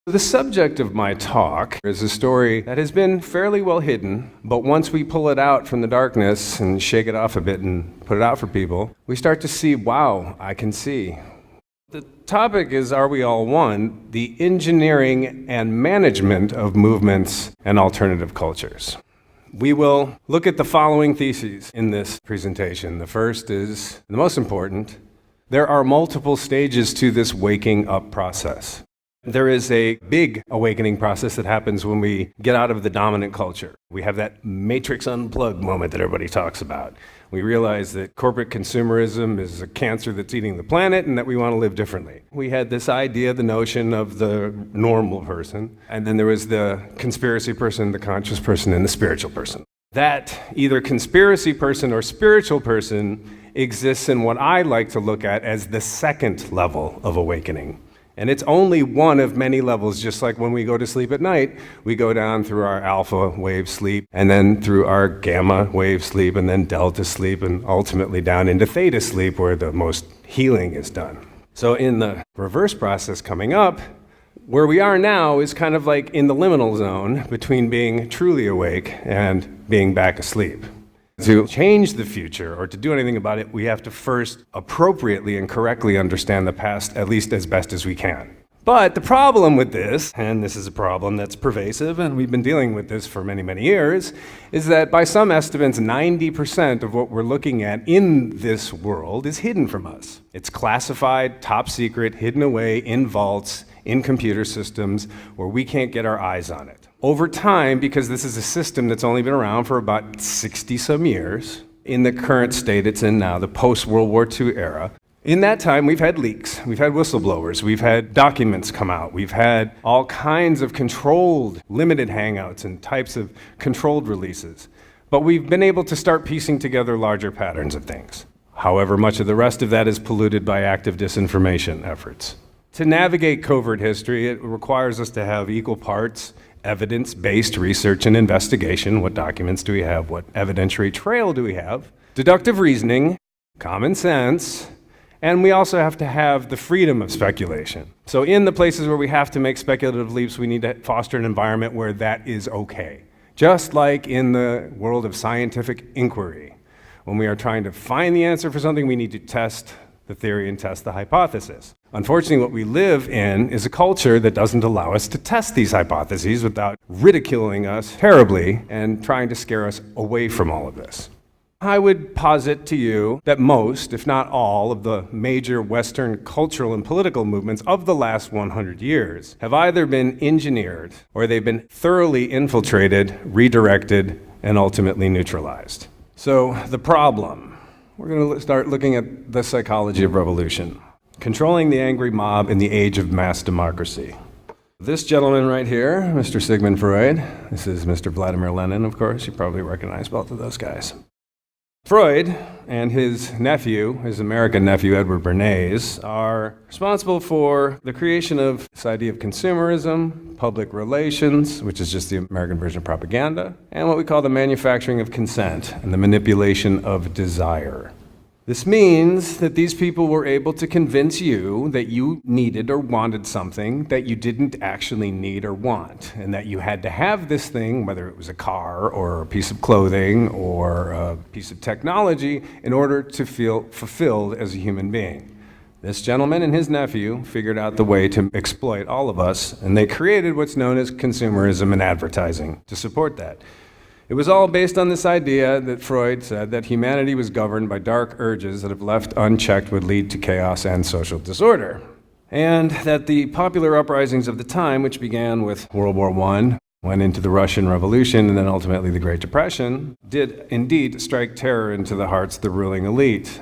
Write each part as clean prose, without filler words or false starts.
The subject of my talk is a story that has been fairly well hidden, but once we pull it out from the darkness and shake it off a bit and put it out for people, we start to see, wow, I can see. The topic is, are we all one? The engineering and management of movements and alternative cultures. We will look at the following theses in this presentation. The first is, the most important, there are multiple stages to this waking up process. There is a big awakening process that happens when we get out of the dominant culture. We have that matrix unplugged moment that everybody talks about. We realize that corporate consumerism is a cancer that's eating the planet and that we want to live differently. We had this idea, the notion of the normal person, and then there was the conspiracy person, the conscious person, and the spiritual person. That either conspiracy person or spiritual person exists in what I like to look at as the second level of awakening. And it's only one of many levels, just like when we go to sleep at night, we go down through our alpha wave sleep, and then through our gamma wave sleep, and then delta sleep, and ultimately down into theta sleep, where the most healing is done. So in the reverse process coming up, where we are now is kind of like in the liminal zone between being truly awake and being back asleep. To change the future, or to do anything about it, we have to first appropriately and correctly understand the past, at least as best as we can. But the problem with this, and this is a problem that's pervasive, and we've been dealing with this for many, many years, is that by some estimates, 90% of what we're looking at in this world is hidden from us. It's classified, top secret, hidden away in vaults, in computer systems, where we can't get our eyes on it. Over time, because this is a system that's only been around for about 60-some years, in the current state it's in now, the post-World War II era, in that time we've had leaks, we've had whistleblowers, we've had documents come out, we've had all kinds of controlled, limited hangouts and types of controlled releases. But we've been able to start piecing together larger patterns of things. However, much of the rest of that is polluted by active disinformation efforts. To navigate covert history, it requires us to have equal parts evidence-based research and investigation. What documents do we have? What evidentiary trail do we have? Deductive reasoning, common sense, and we also have to have the freedom of speculation. So in the places where we have to make speculative leaps, we need to foster an environment where that is okay. Just like in the world of scientific inquiry. When we are trying to find the answer for something, we need to test the theory and test the hypothesis. Unfortunately, what we live in is a culture that doesn't allow us to test these hypotheses without ridiculing us terribly and trying to scare us away from all of this. I would posit to you that most, if not all, of the major Western cultural and political movements of the last 100 years have either been engineered or they've been thoroughly infiltrated, redirected, and ultimately neutralized. So the problem. We're going to start looking at the psychology of revolution. Controlling the angry mob in the age of mass democracy. This gentleman right here, Mr. Sigmund Freud, this is Mr. Vladimir Lenin, of course. You probably recognize both of those guys. Freud and his nephew, his American nephew, Edward Bernays, are responsible for the creation of this idea of consumerism, public relations, which is just the American version of propaganda, and what we call the manufacturing of consent and the manipulation of desire. This means that these people were able to convince you that you needed or wanted something that you didn't actually need or want, and that you had to have this thing, whether it was a car or a piece of clothing or a piece of technology, in order to feel fulfilled as a human being. This gentleman and his nephew figured out the way to exploit all of us, and they created what's known as consumerism and advertising to support that. It was all based on this idea that Freud said that humanity was governed by dark urges that, if left unchecked, would lead to chaos and social disorder. And that the popular uprisings of the time, which began with World War I, went into the Russian Revolution, and then ultimately the Great Depression, did indeed strike terror into the hearts of the ruling elite.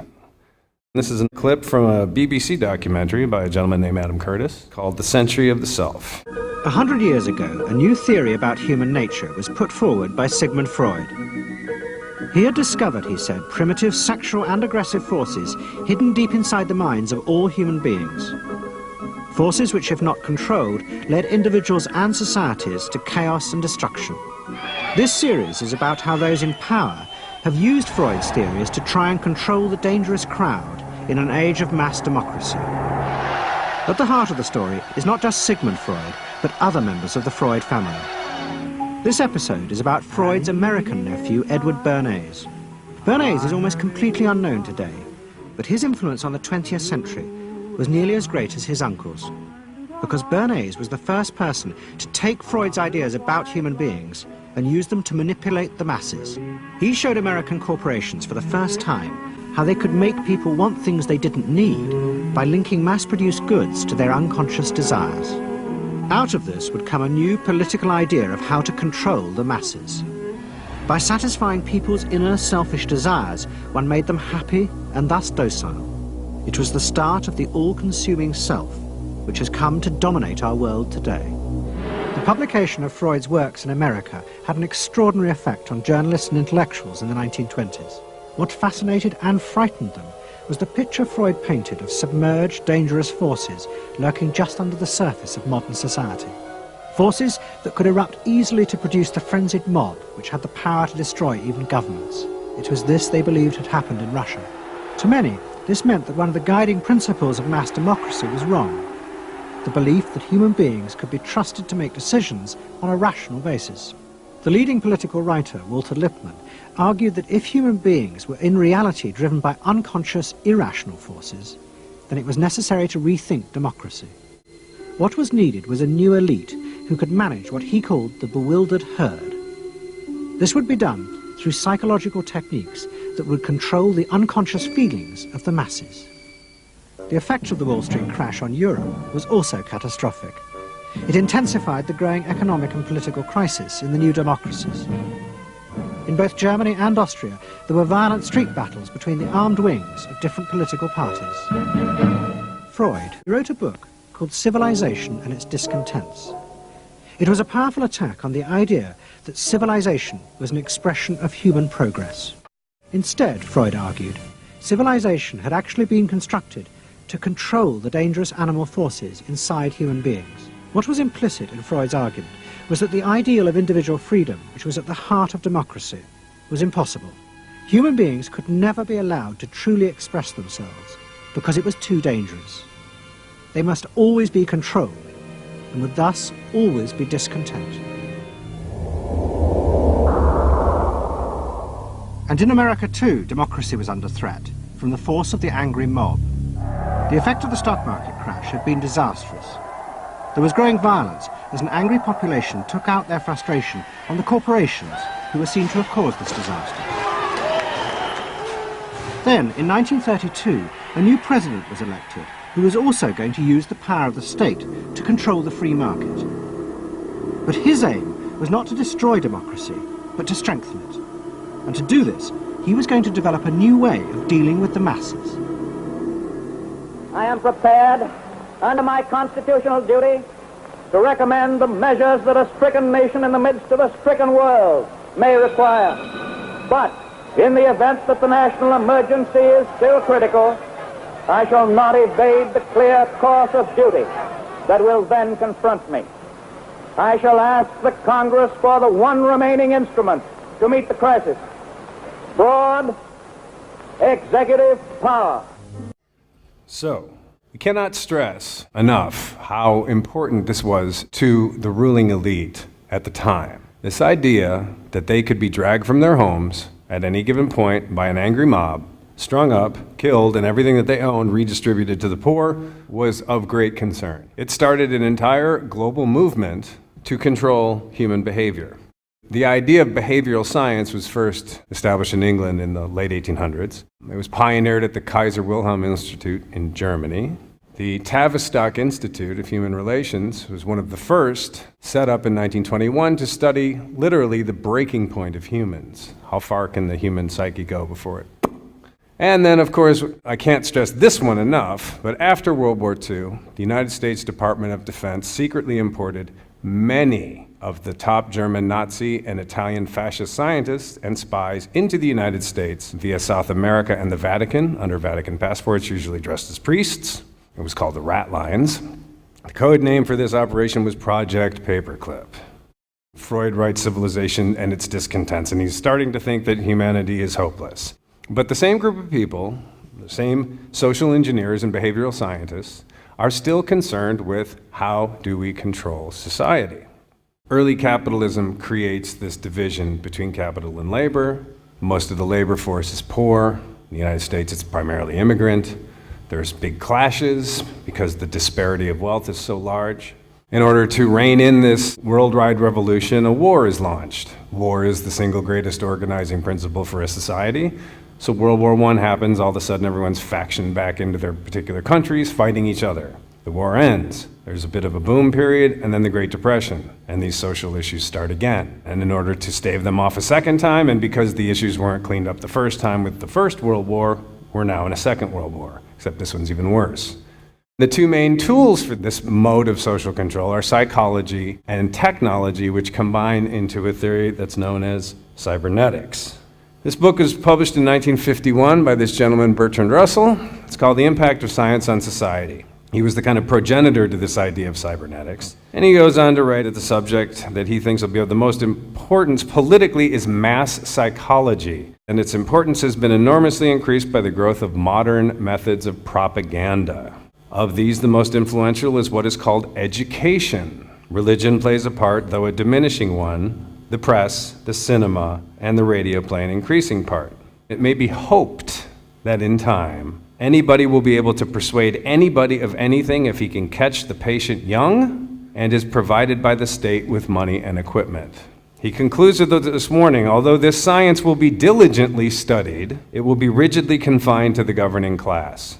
This is a clip from a BBC documentary by a gentleman named Adam Curtis called The Century of the Self. 100 years ago, a new theory about human nature was put forward by Sigmund Freud. He had discovered, he said, primitive sexual and aggressive forces hidden deep inside the minds of all human beings. Forces which, if not controlled, led individuals and societies to chaos and destruction. This series is about how those in power have used Freud's theories to try and control the dangerous crowd in an age of mass democracy. At the heart of the story is not just Sigmund Freud, but other members of the Freud family. This episode is about Freud's American nephew, Edward Bernays. Bernays is almost completely unknown today, but his influence on the 20th century was nearly as great as his uncle's, because Bernays was the first person to take Freud's ideas about human beings and use them to manipulate the masses. He showed American corporations for the first time how they could make people want things they didn't need by linking mass-produced goods to their unconscious desires. Out of this would come a new political idea of how to control the masses. By satisfying people's inner selfish desires, one made them happy and thus docile. It was the start of the all-consuming self, which has come to dominate our world today. The publication of Freud's works in America had an extraordinary effect on journalists and intellectuals in the 1920s. What fascinated and frightened them was the picture Freud painted of submerged, dangerous forces lurking just under the surface of modern society. Forces that could erupt easily to produce the frenzied mob, which had the power to destroy even governments. It was this they believed had happened in Russia. To many, this meant that one of the guiding principles of mass democracy was wrong. The belief that human beings could be trusted to make decisions on a rational basis. The leading political writer, Walter Lippmann, argued that if human beings were in reality driven by unconscious, irrational forces, then it was necessary to rethink democracy. What was needed was a new elite who could manage what he called the bewildered herd. This would be done through psychological techniques that would control the unconscious feelings of the masses. The effect of the Wall Street crash on Europe was also catastrophic. It intensified the growing economic and political crisis in the new democracies. In both Germany and Austria, there were violent street battles between the armed wings of different political parties. Freud wrote a book called Civilization and Its Discontents. It was a powerful attack on the idea that civilization was an expression of human progress. Instead, Freud argued, civilization had actually been constructed to control the dangerous animal forces inside human beings. What was implicit in Freud's argument was that the ideal of individual freedom, which was at the heart of democracy, was impossible. Human beings could never be allowed to truly express themselves because it was too dangerous. They must always be controlled and would thus always be discontent. And in America too, democracy was under threat from the force of the angry mob. The effect of the stock market crash had been disastrous. There was growing violence as an angry population took out their frustration on the corporations who were seen to have caused this disaster. Then, in 1932, a new president was elected who was also going to use the power of the state to control the free market. But his aim was not to destroy democracy, but to strengthen it. And to do this, he was going to develop a new way of dealing with the masses. I am prepared, under my constitutional duty, to recommend the measures that a stricken nation in the midst of a stricken world may require. But in the event that the national emergency is still critical, I shall not evade the clear course of duty that will then confront me. I shall ask the Congress for the one remaining instrument to meet the crisis: broad executive power. So, we cannot stress enough how important this was to the ruling elite at the time. This idea that they could be dragged from their homes at any given point by an angry mob, strung up, killed, and everything that they owned redistributed to the poor was of great concern. It started an entire global movement to control human behavior. The idea of behavioral science was first established in England in the late 1800s. It was pioneered at the Kaiser Wilhelm Institute in Germany. The Tavistock Institute of Human Relations was one of the first, set up in 1921 to study literally the breaking point of humans. How far can the human psyche go before it? And then, of course, I can't stress this one enough, but after World War II, the United States Department of Defense secretly imported many of the top German Nazi and Italian fascist scientists and spies into the United States via South America and the Vatican, under Vatican passports, usually dressed as priests. It was called the Rat Lines. The code name for this operation was Project Paperclip. Freud writes Civilization and Its Discontents, and he's starting to think that humanity is hopeless. But the same group of people, the same social engineers and behavioral scientists, are still concerned with how do we control society. Early capitalism creates this division between capital and labor. Most of the labor force is poor. In the United States, it's primarily immigrant. There's big clashes because the disparity of wealth is so large. In order to rein in this worldwide revolution, a war is launched. War is the single greatest organizing principle for a society. So World War I happens, all of a sudden everyone's factioned back into their particular countries, fighting each other. The war ends. There's a bit of a boom period, and then the Great Depression, and these social issues start again. And in order to stave them off a second time, and because the issues weren't cleaned up the first time with the First World War, we're now in a Second World War, except this one's even worse. The two main tools for this mode of social control are psychology and technology, which combine into a theory that's known as cybernetics. This book was published in 1951 by this gentleman, Bertrand Russell. It's called The Impact of Science on Society. He was the kind of progenitor to this idea of cybernetics. And he goes on to write at the subject that he thinks will be of the most importance politically is mass psychology. And its importance has been enormously increased by the growth of modern methods of propaganda. Of these, the most influential is what is called education. Religion plays a part, though a diminishing one. The press, the cinema, and the radio play an increasing part. It may be hoped that in time, anybody will be able to persuade anybody of anything if he can catch the patient young and is provided by the state with money and equipment. He concludes with this warning, although this science will be diligently studied, it will be rigidly confined to the governing class.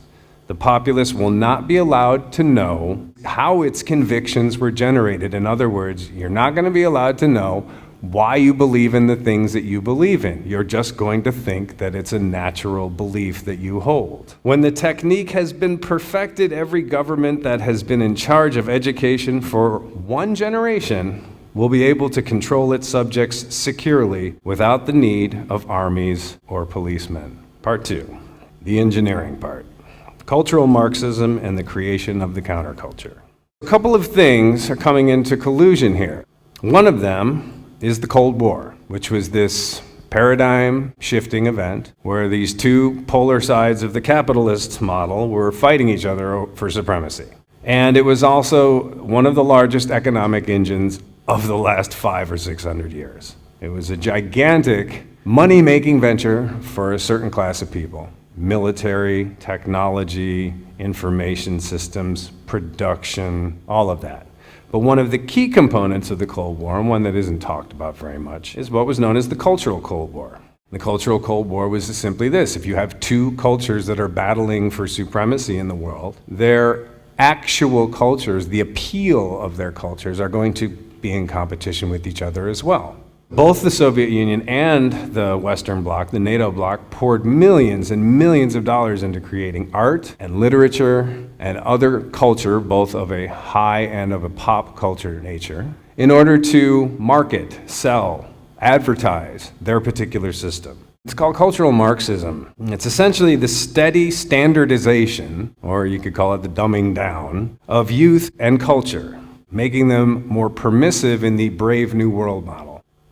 The populace will not be allowed to know how its convictions were generated. In other words, you're not going to be allowed to know why you believe in the things that you believe in. You're just going to think that it's a natural belief that you hold. When the technique has been perfected, every government that has been in charge of education for one generation will be able to control its subjects securely without the need of armies or policemen. Part 2, the engineering part. Cultural Marxism and the creation of the counterculture. A couple of things are coming into collusion here. One of them is the Cold War, which was this paradigm-shifting event where these two polar sides of the capitalist model were fighting each other for supremacy. And it was also one of the largest economic engines of the last 500 or 600 years. It was a gigantic money-making venture for a certain class of people. Military, technology, information systems, production, all of that. But one of the key components of the Cold War, and one that isn't talked about very much, is what was known as the Cultural Cold War. The Cultural Cold War was simply this. If you have two cultures that are battling for supremacy in the world, their actual cultures, the appeal of their cultures, are going to be in competition with each other as well. Both the Soviet Union and the Western Bloc, the NATO bloc, poured millions and millions of dollars into creating art and literature and other culture, both of a high and of a pop culture nature, in order to market, sell, advertise their particular system. It's called cultural Marxism. It's essentially the steady standardization, or you could call it the dumbing down, of youth and culture, making them more permissive in the Brave New World model.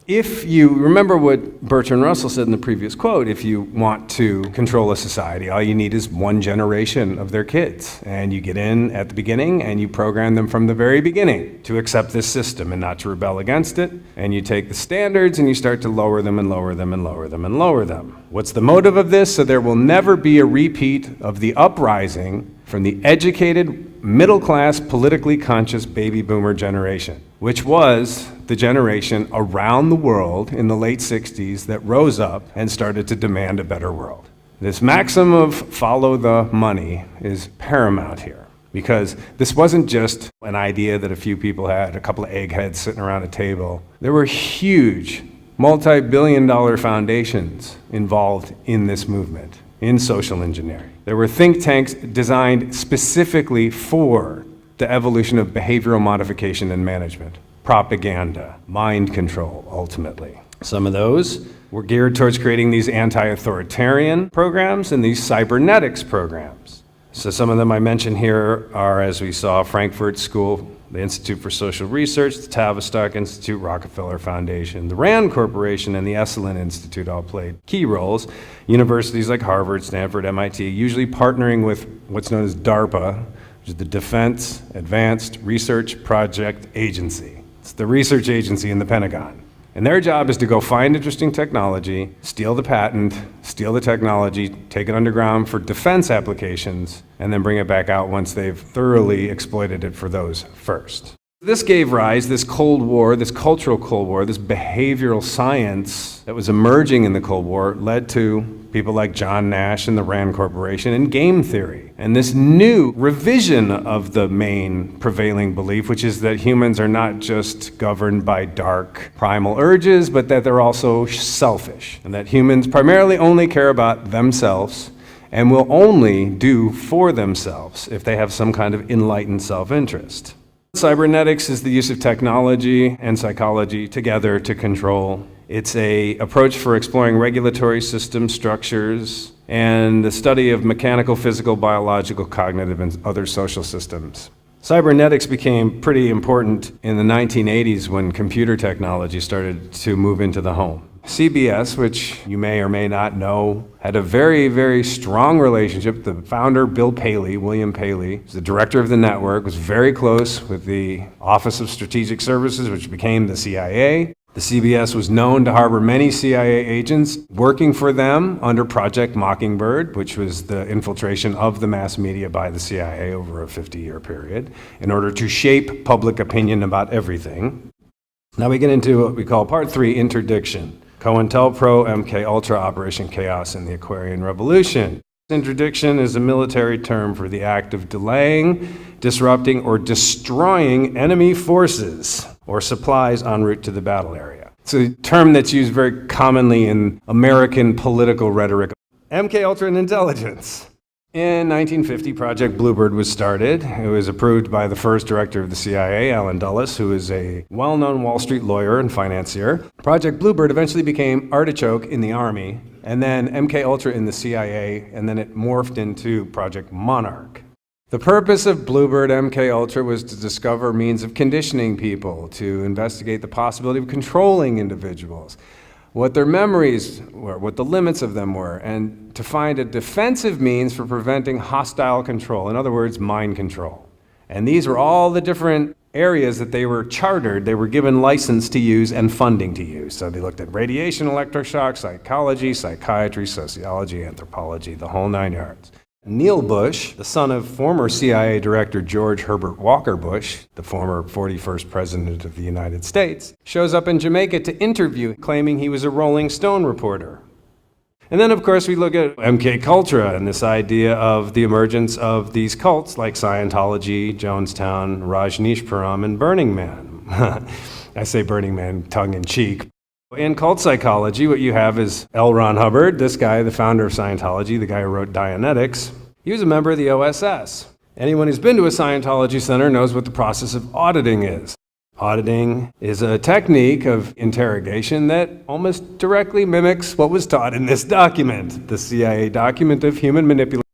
If you remember what Bertrand Russell said in the previous quote, if you want to control a society, all you need is one generation of their kids. And you get in at the beginning and you program them from the very beginning to accept this system and not to rebel against it. And you take the standards and you start to lower them and lower them and lower them and lower them. What's the motive of this? So there will never be a repeat of the uprising from the educated, middle-class, politically conscious baby boomer generation, which was the generation around the world in the late 60s that rose up and started to demand a better world. This maxim of follow the money is paramount here, because this wasn't just an idea that a few people had, a couple of eggheads sitting around a table. There were huge, multi-billion-dollar foundations involved in this movement, in social engineering. There were think tanks designed specifically for the evolution of behavioral modification and management. Propaganda, mind control, ultimately. Some of those were geared towards creating these anti-authoritarian programs and these cybernetics programs. So some of them I mentioned here are, as we saw, Frankfurt School, the Institute for Social Research, the Tavistock Institute, Rockefeller Foundation, the RAND Corporation, and the Esalen Institute all played key roles. Universities like Harvard, Stanford, MIT, usually partnering with what's known as DARPA, which which is the Defense Advanced Research Project Agency. It's the research agency in the Pentagon. And their job is to go find interesting technology, steal the patent, steal the technology, take it underground for defense applications, and then bring it back out once they've thoroughly exploited it for those first. This gave rise, this Cold War, this cultural Cold War, this behavioral science that was emerging in the Cold War led to people like John Nash and the Rand Corporation and game theory. And this new revision of the main prevailing belief, which is that humans are not just governed by dark primal urges, but that they're also selfish, and that humans primarily only care about themselves and will only do for themselves if they have some kind of enlightened self-interest. Cybernetics is the use of technology and psychology together to control. It's an approach for exploring regulatory system structures and the study of mechanical, physical, biological, cognitive, and other social systems. Cybernetics became pretty important in the 1980s when computer technology started to move into the home. CBS, which you may or may not know, had a very, very strong relationship. The founder, Bill Paley, William Paley, was the director of the network, was very close with the Office of Strategic Services, which became the CIA. The CBS was known to harbor many CIA agents working for them under Project Mockingbird, which was the infiltration of the mass media by the CIA over a 50-year period in order to shape public opinion about everything. Now we get into what we call Part 3, interdiction. COINTELPRO, MKUltra, Operation Chaos, and the Aquarian Revolution. Interdiction is a military term for the act of delaying, disrupting, or destroying enemy forces or supplies en route to the battle area. It's a term that's used very commonly in American political rhetoric. MKUltra and intelligence. In 1950, Project Bluebird was started. It was approved by the first director of the CIA, Allen Dulles, who is a well-known Wall Street lawyer and financier. Project Bluebird eventually became Artichoke in the Army, and then MKUltra in the CIA, and then it morphed into Project Monarch. The purpose of Bluebird MKUltra was to discover means of conditioning people, to investigate the possibility of controlling individuals, what their memories were, what the limits of them were, and to find a defensive means for preventing hostile control, in other words, mind control. And these were all the different areas that they were chartered, they were given license to use and funding to use. So they looked at radiation, electroshock, psychology, psychiatry, sociology, anthropology, the whole 9 yards. Neil Bush, the son of former CIA Director George Herbert Walker Bush, the former 41st President of the United States, shows up in Jamaica to interview, claiming he was a Rolling Stone reporter. And then, of course, we look at MKUltra and this idea of the emergence of these cults like Scientology, Jonestown, Rajneeshpuram, and Burning Man. I say Burning Man tongue-in-cheek. In cult psychology, what you have is L. Ron Hubbard, this guy, the founder of Scientology, the guy who wrote Dianetics. He was a member of the OSS. Anyone who's been to a Scientology center knows what the process of auditing is. Auditing is a technique of interrogation that almost directly mimics what was taught in this document, the CIA document of human manipulation.